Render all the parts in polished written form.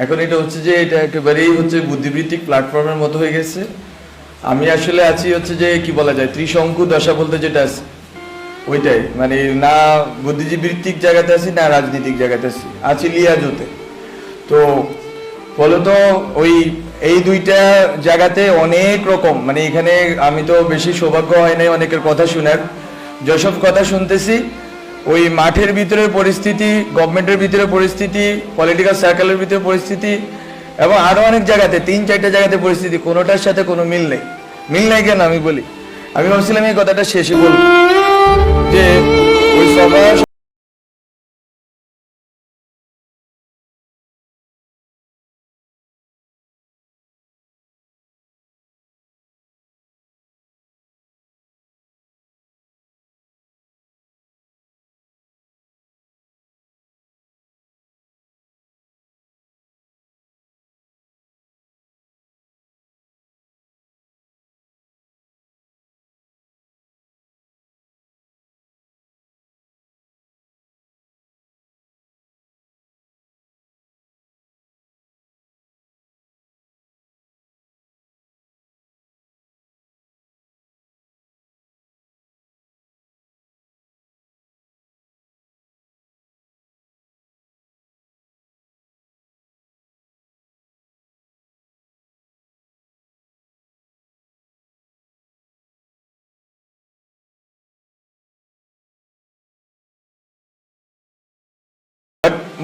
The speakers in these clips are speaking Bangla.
এখন এটা হচ্ছে যে এটা একেবারেই হচ্ছে বুদ্ধিবৃত্তিক প্ল্যাটফর্মের মতো হয়ে গেছে। আমি আসলে আছি হচ্ছে যে কি বলা যায় ত্রিশঙ্কু দশা বলতে যেটা আছে ওইটাই, মানে না বুদ্ধিবৃত্তিক জায়গাতে আছি না রাজনৈতিক জায়গাতে আছি লিয়াজোতে। তো ফলত ওই এই দুইটা জায়গাতে অনেক রকম, মানে এখানে আমি তো বেশি সৌভাগ্য হয় নাই অনেকের কথা শোনার, যেসব কথা শুনতেছি ওই মাঠের ভিতরে পরিস্থিতি, গভর্নমেন্টের ভিতরে পরিস্থিতি, পলিটিক্যাল সার্কেলের ভিতরে পরিস্থিতি এবং আরো অনেক জায়গাতে 3-4টা জায়গাতে পরিস্থিতি কোনোটার সাথে কোনো মিল নেই। মিল নাই কেন আমি বলি, আমি ভাবছিলাম এই কথাটা শেষে বলবো যে ওই সভা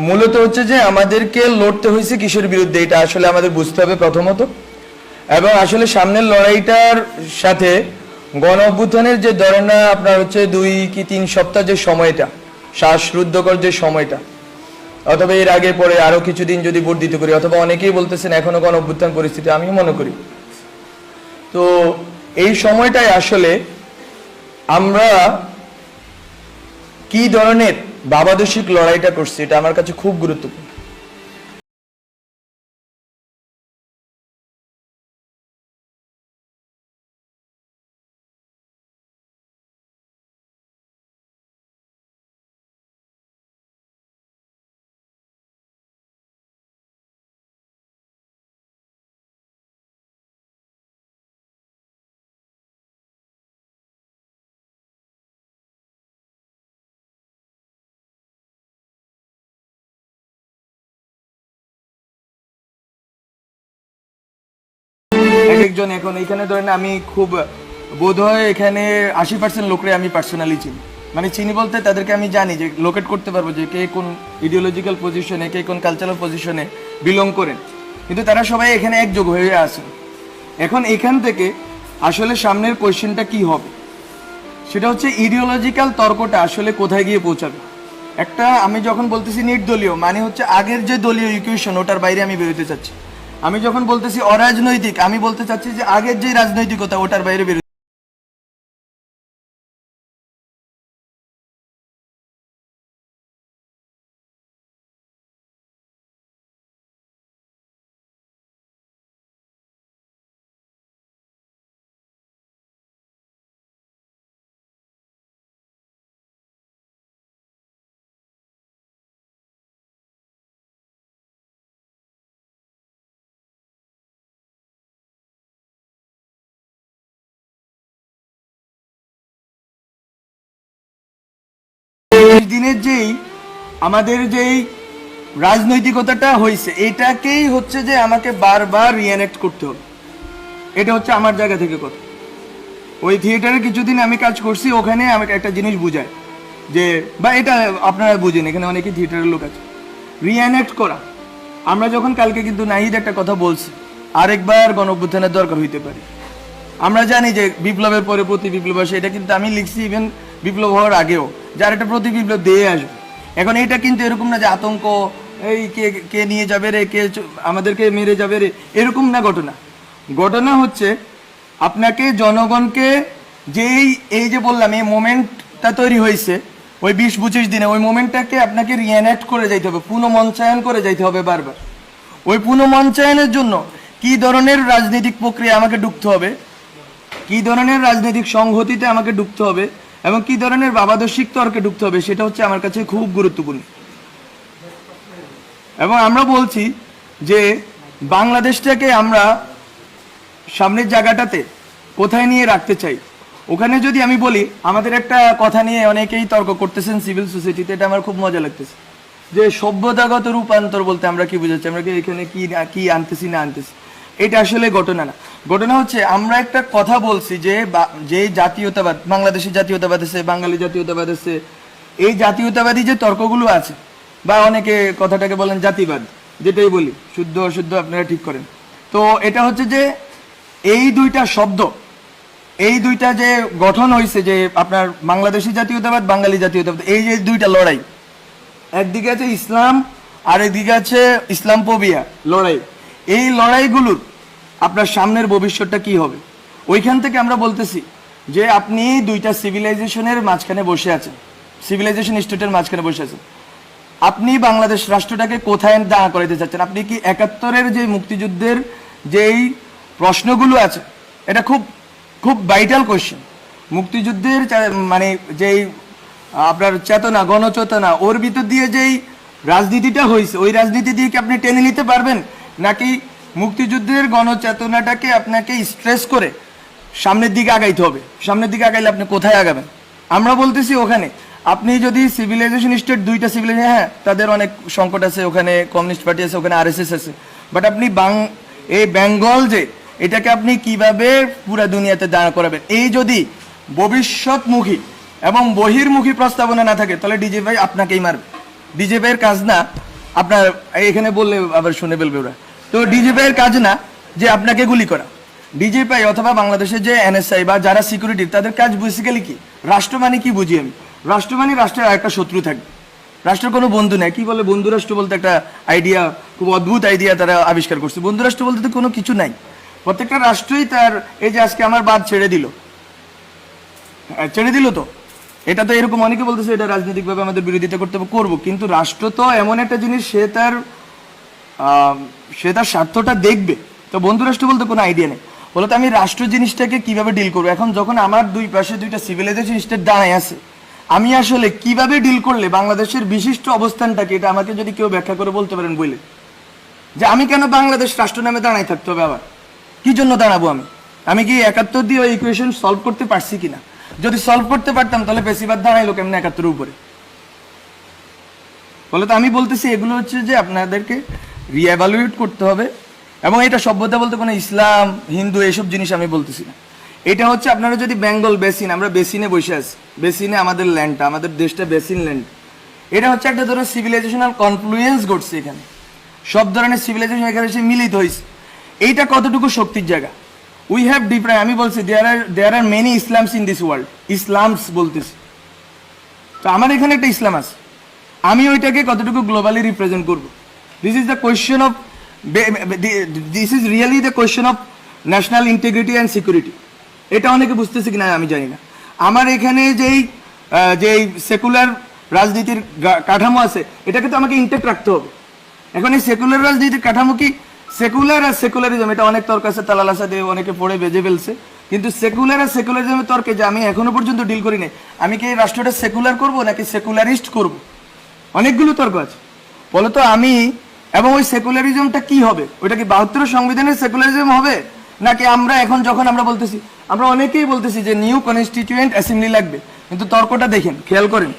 মূলত হচ্ছে যে আমাদেরকে লড়তে হয়েছে কিসের বিরুদ্ধে এটা আসলে আমাদের বুঝতে হবে প্রথমত। এবং আসলে সামনের লড়াইটার সাথে গণ অভ্যুত্থানের যে ধরেন না আপনার হচ্ছে 2 কি 3 সপ্তাহ যে সময়টা, শ্বাসরুদ্ধকর যে সময়টা, অথবা এর আগে পরে আরো কিছুদিন যদি বর্ধিত করি, অথবা অনেকেই বলতেছেন এখনো গণ অভ্যুত্থান পরিস্থিতি, আমি মনে করি তো এই সময়টাই আসলে আমরা কি ধরনের ভাবাদর্শিক লড়াইটা করছি এটা আমার কাছে খুব গুরুত্বপূর্ণ। একজন এখন এখানে ধরেন আমি খুব বোধ হয় এখানে 80% লোকরে আমি পার্সোনালি চিনি, মানে চিনি বলতে তাদেরকে আমি জানি যে লোকেট করতে পারবো যে কে কোন ইডিওলজিক্যাল পজিশনে, কে কোন কালচারাল পজিশনে বিলং করেন, কিন্তু তারা সবাই এখানে একযোগ হয়ে আছেন। এখন এখান থেকে আসলে সামনের কোয়েশ্চেনটা কি হবে সেটা হচ্ছে ইডিওলজিক্যাল তর্কটা আসলে কোথায় গিয়ে পৌঁছাবে। একটা আমি যখন বলতেছি নির্দলীয় মানে হচ্ছে আগের যে দলীয় ইকুয়েশন ওটার বাইরে আমি বেরোতে চাচ্ছি। আমি যখন বলতেছি অরাজনৈতিক আমি বলতে চাচ্ছি যে আগের যে রাজনৈতিকতা ওটার বাইরে বেরোতে। দিনের যেই আমাদের যেই রাজনৈতিকতাটা হয়েছে এটাকেই হচ্ছে যে আমাকে বারবার রিঅ্যানেক্ট করতে হবে, এটা হচ্ছে আমার জায়গা থেকে কথা। ওই থিয়েটারে কিছুদিন আমি কাজ করছি, ওখানে আমাকে একটা জিনিস বুঝায় যে বা এটা আপনারা বুঝেন এখানে অনেকেই থিয়েটারের লোক আছে, রিঅ্যানেক্ট করা। আমরা যখন কালকে কিন্তু নাহিদ একটা কথা বলছি আরেকবার গণ অভ্যুত্থানের দরকার হইতে পারে। আমরা জানি যে বিপ্লবের পরে প্রতি বিপ্লব আসে, এটা কিন্তু আমি লিখছি ইভেন বিপ্লব হওয়ার আগেও, যার একটা প্রতি বিপ্লব দিয়ে আসবে। এখন এটা কিন্তু এরকম না যে আতঙ্ক, এই কে কে নিয়ে যাবে রে, কে আমাদেরকে মেরে যাবে রে, এরকম না ঘটনা। ঘটনা হচ্ছে আপনাকে জনগণকে যেই এই যে বললাম এই মোমেন্টটা তৈরি হয়েছে ওই 20-25 দিনে, ওই মোমেন্টটাকে আপনাকে রিঅ্যানেক্ট করে যাইতে হবে, পুনঃমঞ্চায়ন করে যাইতে হবে বারবার। ওই পুনঃমঞ্চায়নের জন্য কি ধরনের রাজনৈতিক প্রক্রিয়া আমাকে ঢুকতে হবে, কি ধরনের রাজনৈতিক সংহতিতে আমাকে ঢুকতে হবে এবং কি ধরনের ভাবাদর্শিক তর্কে ঢুকতে হবে সেটা হচ্ছে আমার কাছে খুব গুরুত্বপূর্ণ। এবং আমরা বলছি যে বাংলাদেশটাকে আমরা সামনের জায়গাটাতে কোথায় নিয়ে রাখতে চাই। ওখানে যদি আমি বলি, আমাদের একটা কথা নিয়ে অনেকেই তর্ক করতেছেন সিভিল সোসাইটিতে, এটা আমার খুব মজা লাগতেছে, যে সভ্যতাগত রূপান্তর বলতে আমরা কি বুঝাচ্ছি, আমরা কি এখানে কি আনতেছি না আনতেছি। এটা আসলে ঘটনা না। ঘটনা হচ্ছে আমরা একটা কথা বলছি যে জাতীয়তাবাদ, বাংলাদেশি জাতীয়তাবাদ আছে, বাঙালি জাতীয়তাবাদ আছে, এই জাতীয়তাবাদী যে তর্কগুলো আছে, বা অনেকে কথাটাকে বলেন জাতিবাদ, যেটাই বলি, শুদ্ধ অশুদ্ধ আপনারা ঠিক করেন। তো এটা হচ্ছে যে এই দুইটা শব্দ, এই দুইটা যে গঠন হয়েছে, যে আপনার বাংলাদেশি জাতীয়তাবাদ, বাঙালি জাতীয়তাবাদ, এই যে দুইটা লড়াই, একদিকে আছে ইসলাম আর একদিকে আছে ইসলামফোবিয়া লড়াই। এই লড়াইগুলোর আপনার সামনের ভবিষ্যৎটা কি হবে, ওইখান থেকে আমরা বলতেছি যে আপনি দুইটা সিভিলাইজেশনের মাঝখানে বসে আছেন, সিভিলাইজেশন স্টেটের মাঝখানে বসে আছেন। আপনি বাংলাদেশ রাষ্ট্রটাকে কোথায় দাঁড়া করাইতে চাচ্ছেন? আপনি কি ৭১-এর যে মুক্তিযুদ্ধের যেই প্রশ্নগুলো আছে, এটা খুব খুব ভাইটাল কোয়েশ্চেন। মুক্তিযুদ্ধের মানে যেই আপনার চেতনা, গণচেতনা, ওর ভিতর দিয়ে যেই রাজনীতিটা হয়েছে, ওই রাজনীতি দিয়ে কি আপনি টেনে নিতে পারবেন, নাকি মুক্তিযুদ্ধের গণচেতনাটাকে আপনাকে স্ট্রেস করে সামনের দিকে আগাইতে হবে? সামনের দিকে আগাইলে আপনি কোথায় আগাবেন? আমরা বলতেছি ওখানে আপনি যদি সিভিলাইজেশন স্টেট, দুইটা সিভিলাইজেশন, হ্যাঁ তাদের অনেক সংকট আছে, ওখানে কমিউনিস্ট পার্টি আছে, ওখানে আরএসএস আছে, বাট আপনি এই বেঙ্গল যে এটাকে আপনি কিভাবে পুরা দুনিয়াতে দাঁড়া করাবেন, এই যদি ভবিষ্যৎমুখী এবং বহির্মুখী প্রস্তাবনা না থাকে, তাহলে ডিজে ভাই আপনাকেই মারবে। ডিজে ভাইয়ের কাজ না আপনার, এখানে বললে আবার শুনে ফেলবে ওরা, তো ডিজে ভাইয়ের কাজ না যে আপনাকে গুলি করা। ডিজে ভাই অথবা বাংলাদেশের যে এনএসআই বা যারা সিকিউরিটি, তাদের কাজ বেসিক্যালি কি, রাষ্ট্র মানে কি বুঝি আমি, রাষ্ট্র মানে রাষ্ট্রের একটা শত্রু থাকবে, রাষ্ট্রের কোনো বন্ধু নেই। কি বলে বন্ধু রাষ্ট্র বলতে একটা আইডিয়া, খুব অদ্ভুত আইডিয়া তারা আবিষ্কার করছে। বন্ধু রাষ্ট্র বলতে তো কোনো কিছু নাই, প্রত্যেকটা রাষ্ট্রই তার, এই যে আজকে আমার বাদ ছেড়ে দিল তো, এটা তো এরকম অনেকে বলতেছে এটা রাজনৈতিকভাবে আমাদের বিরোধিতা করবো, কিন্তু রাষ্ট্র তো এমন একটা জিনিস, সে তার স্বার্থটা দেখবে। তো বন্ধু রাষ্ট্র বলতে কোনো আইডিয়া নেই। বলতো আমি রাষ্ট্র জিনিসটাকে কিভাবে ডিল করবো, এখন যখন আমার দুই পাশে দুইটা সিভিলাইজেশন স্টেট দাঁড়ায় আছে, আমি আসলে কিভাবে ডিল করলে বাংলাদেশের বিশিষ্ট অবস্থানটাকে, এটা আমাকে যদি কেউ ব্যাখ্যা করে বলতে পারেন বলে, যে আমি কেন বাংলাদেশ রাষ্ট্র নামে দাঁড়াই থাকতে হবে, আবার কি জন্য দাঁড়াবো? আমি কি ৭১ দিয়ে ওই ইকুয়েশন সলভ করতে পারছি কিনা? যদি সলভ করতে পারতাম তাহলে বেশিরভাগ দাঁড়াইলো কেমন ৭১-এর উপরে? বলে তো আমি বলতেছি এগুলো হচ্ছে যে আপনাদেরকে রিএভালুয়েট করতে হবে। এবং এটা সভ্যতা বলতে কোনো ইসলাম, হিন্দু এইসব জিনিস আমি বলতেছি না। এটা হচ্ছে আপনারা যদি বেঙ্গল বেসিন, আমরা বেসিনে বসে আছি, বেসিনে আমাদের ল্যান্ডটা, আমাদের দেশটা বেসিন ল্যান্ড, এটা হচ্ছে একটা ধরনের সিভিলাইজেশনাল কনফ্লুয়েন্স ঘটছে এখানে, সব ধরনের সিভিলাইজেশন এখানে এসে মিলিত হয়েছে। এইটা কতটুকু শক্তির জায়গা? উই হ্যাভ ডিফারেন্ট, আমি বলছি there are many Islams in this world, Islams বলতেছি, তো আমার এখানে একটা ইসলাম আছে, আমি ওইটাকে কতটুকু গ্লোবালি রিপ্রেজেন্ট করবো? This is the question of, this is really the question of national integrity and security. এটা অনেকে বুঝতেছে কিনা আমি জানি না। আমার এখানে যেই সেকুলার রাজনীতির কাঠামো আছে, এটাকে তো আমাকে ইনটেক্ট রাখতে হবে। এখন এই সেকুলার রাজনীতির কাঠামো কি, সেকুলার আর সেকুলারিজম, এটা অনেক তর্ক আছে, তালাল আসাদে অনেকে পড়ে বেজে ফেলছে, কিন্তু সেকুলার আর সেকুলারিজমের তর্কে যে আমি এখনো পর্যন্ত ডিল করি নাই, আমি কি এই রাষ্ট্রটা সেকুলার করব নাকি সেকুলারিস্ট করব, অনেকগুলো তর্ক আছে। বলতো আমি, এবং ওই সেকুলারিজমটা কি হবে, ওইটা কি ৭২ সংবিধানের সেকুলারিজম হবে, নাকি আমরা এখন যখন আমরা বলতেছি, আমরা অনেকেই বলতেছি যে নিউ কনস্টিটিউয়েন্ট অ্যাসেম্বলি লাগবে, কিন্তু তর্কটা দেখেন, খেয়াল করেন,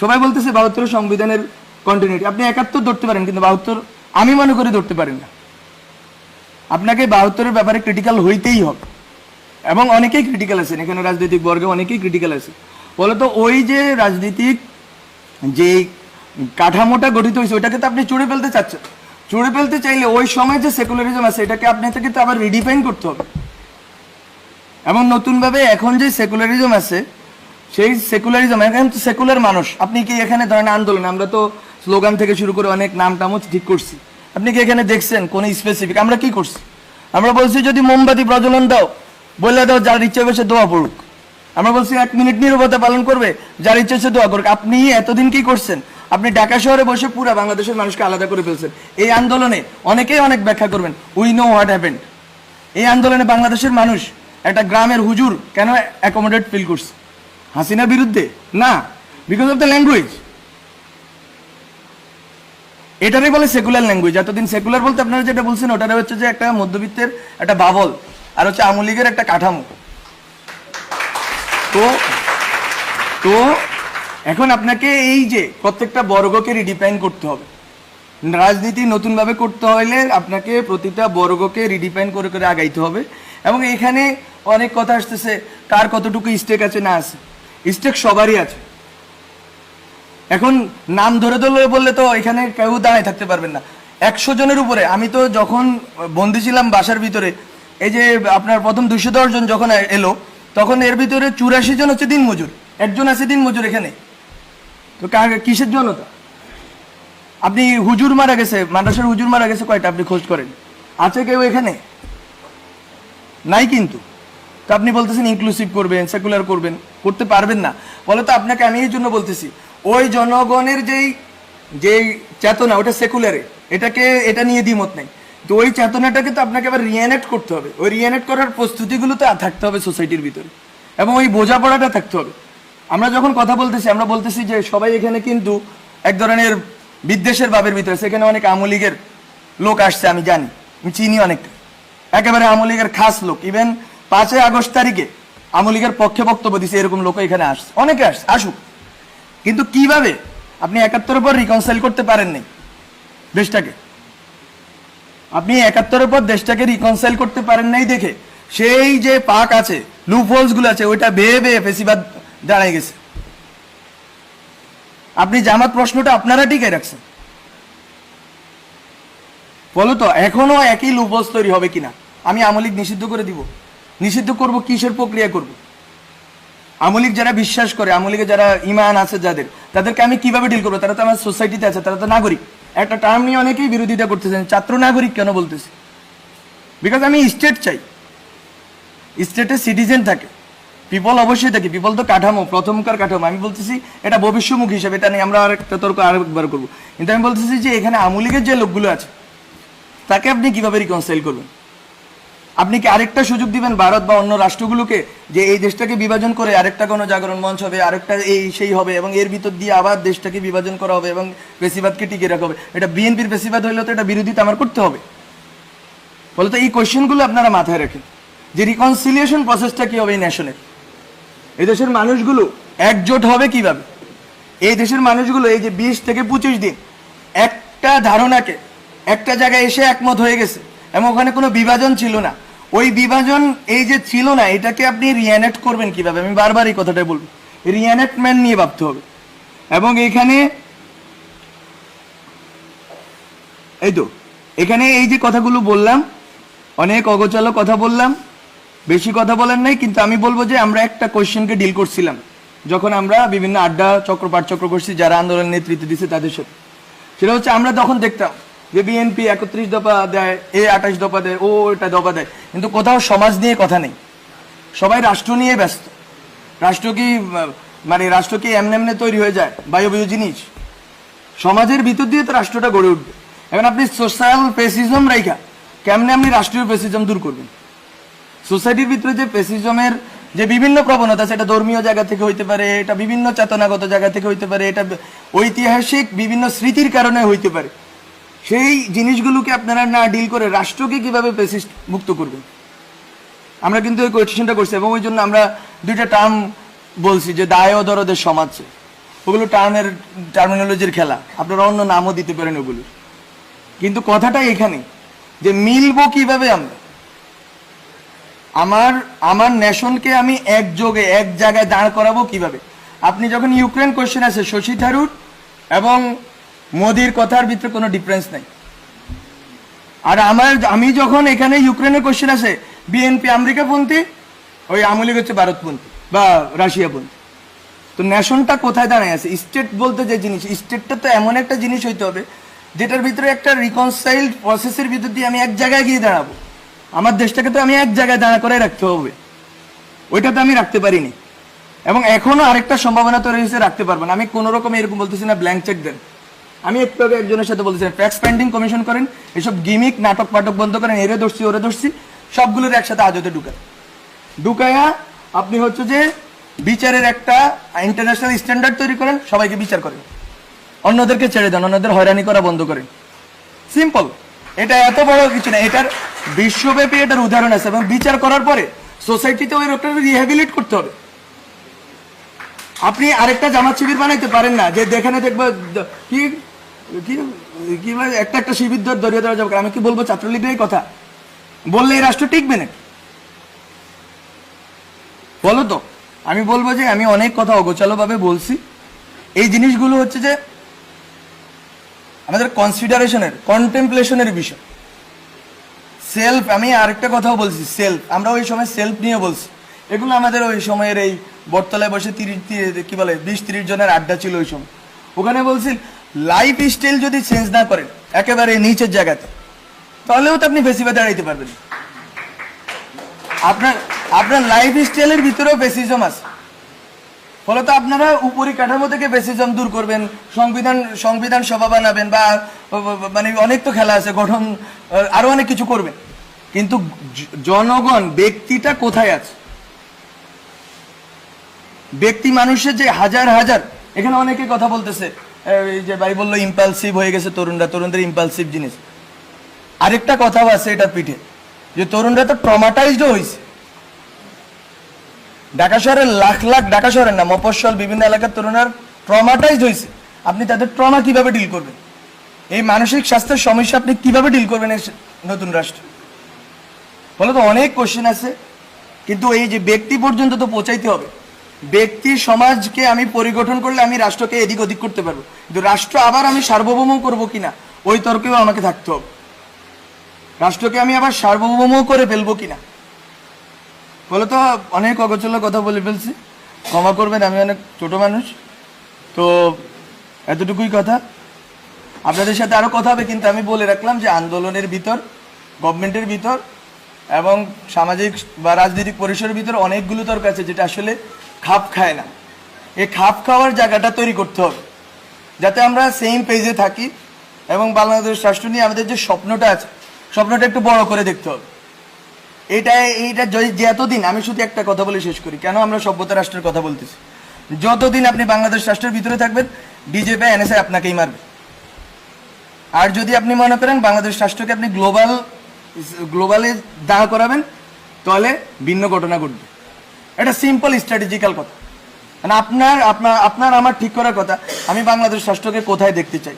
সবাই বলতেছে ৭২ সংবিধানের কন্টিনিউটি। আপনি ৭১ ধরতে পারেন, কিন্তু ৭২ আমি মনে করি ধরতে পারেন না। আপনাকে ৭২-এর ব্যাপারে ক্রিটিক্যাল হইতেই হবে, এবং অনেকেই ক্রিটিক্যাল আছেন এখানে, রাজনৈতিক বর্গে অনেকেই ক্রিটিক্যাল আছে। বলতো ওই যে রাজনীতিক যে কাঠামোটা গঠিত হয়েছে, ওইটাকে তো আপনি চুড়ে ফেলতে চাচ্ছেন। চুড়ে ফেলতে চাইলে ওই সময় যে সেকুলারিজম আছে, এটাকে আপনাকে তো আবার রিডিফাইন করতে হবে, এবং নতুনভাবে এখন যে সেকুলারিজম আছে, সেই সেকুলারিজম, এখন তো সেকুলার মানুষ, আপনি কি এখানে ধরেন আন্দোলন, আমরা তো স্লোগান থেকে শুরু করে অনেক নাম টামও ঠিক করছি, আপনি কি এখানে দেখছেন কোন স্পেসিফিক? আমরা কি করছি? আমরা বলছি যদি মোমবাতি প্রজ্বলন দাও, বলে দাও, যার ইচ্ছা বসে দোয়া পড়ুক। আমরা বলছি ১ মিনিট নীরবতা পালন করবে, যার ইচ্ছা সে দোয়া করুক। আপনি এতদিন কি করছেন? আপনি ঢাকা শহরে বসে পুরো বাংলাদেশের মানুষকে আলাদা করে ফেলছেন। এই আন্দোলনে অনেকেই অনেক ব্যাখ্যা করবেন, উই নো হোয়াট হ্যাপেন্ড। এই আন্দোলনে বাংলাদেশের মানুষ একটা গ্রামের হুজুর কেন অ্যাকোমোডেট ফিল করছে? হাসিনার বিরুদ্ধে না, বিকজ অফ দ্য ল্যাঙ্গুয়েজ। এটারই বলে সেকুলার ল্যাঙ্গুয়েজ। এতদিন সেকুলার বলতে আপনারা যেটা বলছেন ওটারে হচ্ছে যে একটা মধ্যবিত্তের একটা বাবল, আর হচ্ছে আওয়ামী লীগের একটা কাঠামো। তো তো এখন আপনাকে এই যে প্রত্যেকটা বর্গকে রিডিফাইন করতে হবে। রাজনীতি নতুনভাবে করতে হলে আপনাকে প্রতিটা বর্গকে রিডিফাইন করে করে আগাইতে হবে। এবং এখানে অনেক কথা আসতেছে কার কতটুকু স্টেক আছে না আছে, স্টেক সবারই আছে। এখন নাম ধরে ধরে বললে তো এখানে কেউ দাঁড়ায় থাকতে পারবেন না। 100 জনের উপরে, আমি তো যখন বন্দি ছিলাম বাসার ভিতরে, এই যে আপনার প্রথম 210 জন যখন এলো, তখন এর ভিতরে 84 জন হচ্ছে দিনমজুর, একজন আছে দিনমজুর এখানে। তো কিসের জনতা? আপনি হুজুর মারা গেছে, মাদ্রাসার হুজুর মারা গেছে কয়টা আপনি খোঁজ করেন, আছে কেউ এখানে? নাই। কিন্তু তো আপনি বলতেছেন ইনক্লুসিভ করবেন, সেকুলার করবেন, করতে পারবেন না। বলে তো আপনাকে আমি এই জন্য বলতেছি, ওই জনগণের যেই চেতনা ওটা সেকুলারে, এটা নিয়ে দ্বিমত নেই। তো ওই চেতনাটাকে তো আপনাকে আবার রিএনেক্ট করতে হবে। ওই রিএনেক্ট করার প্রস্তুতিগুলো তো থাকতে হবে সোসাইটির ভিতরে, এবং ওই বোঝাপড়াটা থাকতে হবে। আমরা যখন কথা বলতেছি, আমরা বলতেছি যে সবাই এখানে কিন্তু এক ধরনের বিদ্বেষের ভাবের ভিতরে। সেখানে অনেক আওয়ামী লীগের লোক আসছে, আমি জানি, আমি চিনি অনেকটা, একেবারে আওয়ামী লীগের খাস লোক। ইভেন 5 আগস্ট তারিখে আওয়ামী লীগের পক্ষে বক্তব্য দিচ্ছে, এরকম লোক এখানে আসছে, অনেকে আসুক। কিন্তু কিভাবে আপনি 71-এর পর রিকনসাইল করতে পারেন নাই দেশটাকে? আপনি 71-এর পর দেশটাকে রিকনসাইল করতে পারেন নাই দেখে সেই যে পাক আছে, লুপ হোলস গুলো আছে, ওইটা বেয়ে বেয়ে ফেসিবাদ দাঁড়ায় গেছে। আপনি জামাত প্রশ্নটা আপনারা টিকে রাখছেন, বলো তো এখনো একই লুপ হোলস তৈরি হবে কিনা? আমি আওয়ামী লীগ নিষিদ্ধ করে দিব। নিষিদ্ধ করব কিসের প্রক্রিয়া করব? আওয়ামী লীগ যারা বিশ্বাস করে, আওয়ামী লীগে যারা ইমান আছে যাদের, তাদেরকে আমি কিভাবে ডিল করবো? তারা তো আমার সোসাইটিতে আছে, তারা তো নাগরিক। একটা টার্ম নিয়ে অনেকেই বিরোধিতা করতেছেন, ছাত্র নাগরিক কেন বলতেছি? বিকজ আমি স্টেট চাই, স্টেটে সিটিজেন থাকে, পিপল অবশ্যই থাকে। পিপল তো কাঠামো, প্রথমকার কাঠামো। আমি বলতেছি এটা ভবিষ্যমুখী হিসেবে, এটা নিয়ে আমরা আরেকটা তর্ক আরেকবার করবো। কিন্তু আমি বলতেছি যে এখানে আওয়ামী লীগের যে লোকগুলো আছে তাকে আপনি কিভাবে রিকনসাইল করবেন? আপনি কি আরেকটা সুযোগ দিবেন ভারত বা অন্য রাষ্ট্রগুলোকে যে এই দেশটাকে বিভাজন করে আরেকটা গণজাগরণ মঞ্চ হবে, আরেকটা এই সেই হবে, এবং এর ভিতর দিয়ে আবার দেশটাকে বিভাজন করা হবে এবং পেশিবাদকে টিকিয়ে রাখা হবে? এটা বিএনপির পেশিবাদ হইলে তো এটা বিরোধিতা আমার করতে হবে। বলে তো এই কোয়েশ্চেনগুলো আপনারা মাথায় রাখেন যে রিকনসিলিয়েশন প্রসেসটা কি হবে এই ন্যাশনের। এই দেশের মানুষগুলো একজোট হবে কিভাবে? এই দেশের মানুষগুলো এই যে 20 থেকে 25 দিন একটা ধারণাকে একটা জায়গায় এসে একমত হয়ে গেছে, এবং ওখানে কোনো বিভাজন ছিল না। ওই বিভাজন এই যে ছিল না, এটাকে আপনি রিএনেক্ট করবেন কিভাবে? আমি বারবার এই কথাটাই বলবো, রিএনেক্টমেন্ট নিয়ে ভাবতে হবে। এবং এখানে এখানে এই যে কথাগুলো বললাম, অনেক অগোছালো কথা বললাম, বেশি কথা বলেন নাই। কিন্তু আমি বলবো যে আমরা একটা কোয়েশ্চেনকে ডিল করছিলাম যখন আমরা বিভিন্ন আড্ডা চক্র পাঠচক্র করছি যারা আন্দোলনের নেতৃত্ব দিচ্ছে তাদের সাথে। সেটা হচ্ছে আমরা তখন দেখতাম যে বিএনপি 31 দফা দেয়, 28 দফা দেয়, এটা দফা দেয়, কিন্তু কোথাও সমাজ নিয়ে কথা নেই। সবাই রাষ্ট্র নিয়ে ব্যস্ত। রাষ্ট্র কি এমনে তৈরি হয়ে যায় বায়বীয় জিনিস? সমাজের ভিতর দিয়ে তো রাষ্ট্রটা গড়ে উঠবে। এখন আপনি সোশ্যাল পেসিজম রাইখা কেমনে আপনি রাষ্ট্রীয় পেসিজম দূর করবেন? সোসাইটির ভিতরে যে পেসিজমের যে বিভিন্ন প্রবণতা, সেটা ধর্মীয় জায়গা থেকে হইতে পারে, এটা বিভিন্ন চেতনাগত জায়গা থেকে হইতে পারে, এটা ঐতিহাসিক বিভিন্ন স্মৃতির কারণে হইতে পারে। সেই জিনিসগুলোকে আপনারা না ডিল করে রাষ্ট্রকে কিভাবে পেসিস্ট মুক্ত করবেন? আমরা কিন্তু এই কোয়েশ্চেনটা করছি, এবং ওই জন্য আমরা 2টা টার্ম বলছি যে দায় ও দরদের সমাজ। ওগুলো টার্মিনোলজির খেলা, আপনারা অন্য নামও দিতে পারেন ওগুলো। কিন্তু কথাটা এখানে যে মিলবো কিভাবে আমরা? আমার নেশনকে আমি একযোগে এক জায়গায় দাঁড় করাবো কিভাবে? আপনি যখন ইউক্রেন কোয়েশ্চেন আছে, শশী থারুর এবং মোদির কথার ভিতরে কোনো ডিফারেন্স নাই। আর আমি যখন এখানে ইউক্রেনের কোয়েশ্চেন আছে, বিএনপি আমেরিকাপন্থী, ওই আওয়ামী লীগ হচ্ছে ভারতপন্থী বা রাশিয়াপন্থী। তো নেশনটা কোথায় দাঁড়ায় আছে? স্টেট বলতে যে জিনিস, স্টেটটা তো এমন একটা জিনিস হইতে হবে যেটার ভিতরে একটা রিকনসাইল্ড প্রসেসের ভিতর দিয়ে আমি এক জায়গায় গিয়ে দাঁড়াবো। আমার দেশটাকে তো আমি এক জায়গায় দাঁড়া করে রাখতে হবে, ওইটা তো আমি রাখতে পারিনি। এবং এখনো আরেকটা সম্ভাবনা তৈরি হয়েছে, রাখতে পারবো না। আমি কোনো রকম এরকম বলতেছি না ব্ল্যাঙ্ক চেক দেন। আমি একটু আগে একজনের সাথে বলতেছিলাম ট্যাক্স পেন্ডিং কমিশন করেন, এসব গিমিক নাটক পাটক বন্ধ করেন, এরে ধরছি ওরে ধরছি, সবগুলোর একসাথে আজতে ঢুকায়া আপনি হচ্ছে যে বিচারের একটা ইন্টারন্যাশনাল স্ট্যান্ডার্ড তৈরি করেন, সবাইকে বিচার করেন। অন্যদেরকে ছেড়ে দেন, অন্যদের হয়রানি করা বন্ধ করেন। সিম্পল, এটা এত বড় কিছু না। এটার বিশ্বব্যাপী এটার উদাহরণ আছে, এবং বিচার করার পরে সোসাইটিতে ওই লোকটা রিহ্যাবিলিট করতে হবে। আপনি আরেকটা জামাত শিবির বানাইতে পারেন না যে যেখানে দেখবো কি কি কি একটা একটা শিবির দরিয়ে দেওয়া যাবে। আমি কি বলবো ছাত্রলীগের এই কথা বললে এই রাষ্ট্র টিকবে না? বলো তো। আমি বলবো যে আমি অনেক কথা অগোছালো ভাবে বলছি। এই জিনিসগুলো হচ্ছে যে আমাদের কনসিডারেশনের, কন্টেম্পলেশনের বিষয়। সেলফ, আমি আরেকটা কথাও বলছি, সেলফ, আমরা ওই সময় সেলফ নিয়ে বলছি। এগুলো আমাদের ওই সময়ের এই বটতলায় বসে 20-30 জনের আড্ডা ছিল ওই সময়। ওখানে বলছি লাইফ স্টাইল যদি চেঞ্জ না করেন একেবারে নিচের জায়গাতে, তাহলেও তো আপনি ফেসিবাদে দাঁড়াইতে পারবেন। আপনার লাইফ স্টাইলের ভিতরেও ফেসিজম আছে। ফলত আপনারা উপরি কাঠামো থেকে ফেসিজম দূর করবেন, সংবিধান সভা বানাবেন, বা মানে অনেক তো খেলা আছে, গঠন আরো অনেক কিছু করবেন। কিন্তু জনগণ, ব্যক্তিটা কোথায় আছে? ব্যক্তি মানুষের যে হাজার হাজার, এখানে অনেকে কথা বলতেছে এই যে ভাই বললো ইম্পালসিভ হয়ে গেছে তরুণদের ইম্পালসিভ জিনিস। আরেকটা কথাও আছে এটার পিঠে, যে তরুণরা তো ট্রমাটাইজড হয়েছে। ঢাকা শহরের লাখ লাখ, ঢাকা শহরের না, মফস্বল বিভিন্ন এলাকার তরুণরা ট্রমাটাইজড হয়েছে। আপনি তাদের ট্রমা কিভাবে ডিল করবেন? এই মানসিক স্বাস্থ্যের সমস্যা আপনি কিভাবে ডিল করবেন এই নতুন রাষ্ট্র? বলে তো অনেক কোশ্চেন আছে, কিন্তু এই যে ব্যক্তি পর্যন্ত তো পৌঁছাইতে হবে। ব্যক্তি সমাজকে আমি পরিগঠন করলে আমি রাষ্ট্রকে এদিক ওদিক করতে পারবো, কিন্তু রাষ্ট্র আবার আমি সার্বভৌম করবো কিনা ওই তর্কেও আমাকে থাকতে হবে। রাষ্ট্রকে আমি আবার সার্বভৌম করে ফেলবো কিনা। বলে তো অনেক অগোছালো কথা বলে ফেলছি, ক্ষমা করবেন, আমি অনেক ছোট মানুষ। তো এতটুকুই কথা। আপনাদের সাথে আরো কথা হবে, কিন্তু আমি বলে রাখলাম যে আন্দোলনের ভিতর, গভর্নমেন্টের ভিতর এবং সামাজিক বা রাজনৈতিক পরিসরের ভিতর অনেকগুলো তর্ক আছে যেটা আসলে খাপ খায় না। এই খাপ খাওয়ার জায়গাটা তৈরি করতে হবে যাতে আমরা সেম পেজে থাকি, এবং বাংলাদেশ রাষ্ট্র নিয়ে আমাদের যে স্বপ্নটা আছে, স্বপ্নটা একটু বড় করে দেখতে হবে। এইটা যে এতদিন, আমি শুধু একটা কথা বলে শেষ করি, কেন আমরা সভ্যতা রাষ্ট্রের কথা বলতেছি। যতদিন আপনি বাংলাদেশ রাষ্ট্রের ভিতরে থাকবেন, বিজেপি এনএসআই আপনাকেই মারবে। আর যদি আপনি মনে করেন বাংলাদেশ রাষ্ট্রকে আপনি গ্লোবালে দাঁড় করাবেন, তাহলে ভিন্ন ঘটনা ঘটবে। এটা সিম্পল স্ট্র্যাটেজিক্যাল কথা। মানে আপনার আমার ঠিক করার কথা, আমি বাংলাদেশ রাষ্ট্রকে কোথায় দেখতে চাই।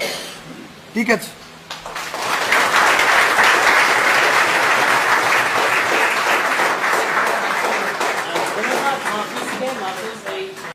ঠিক আছে।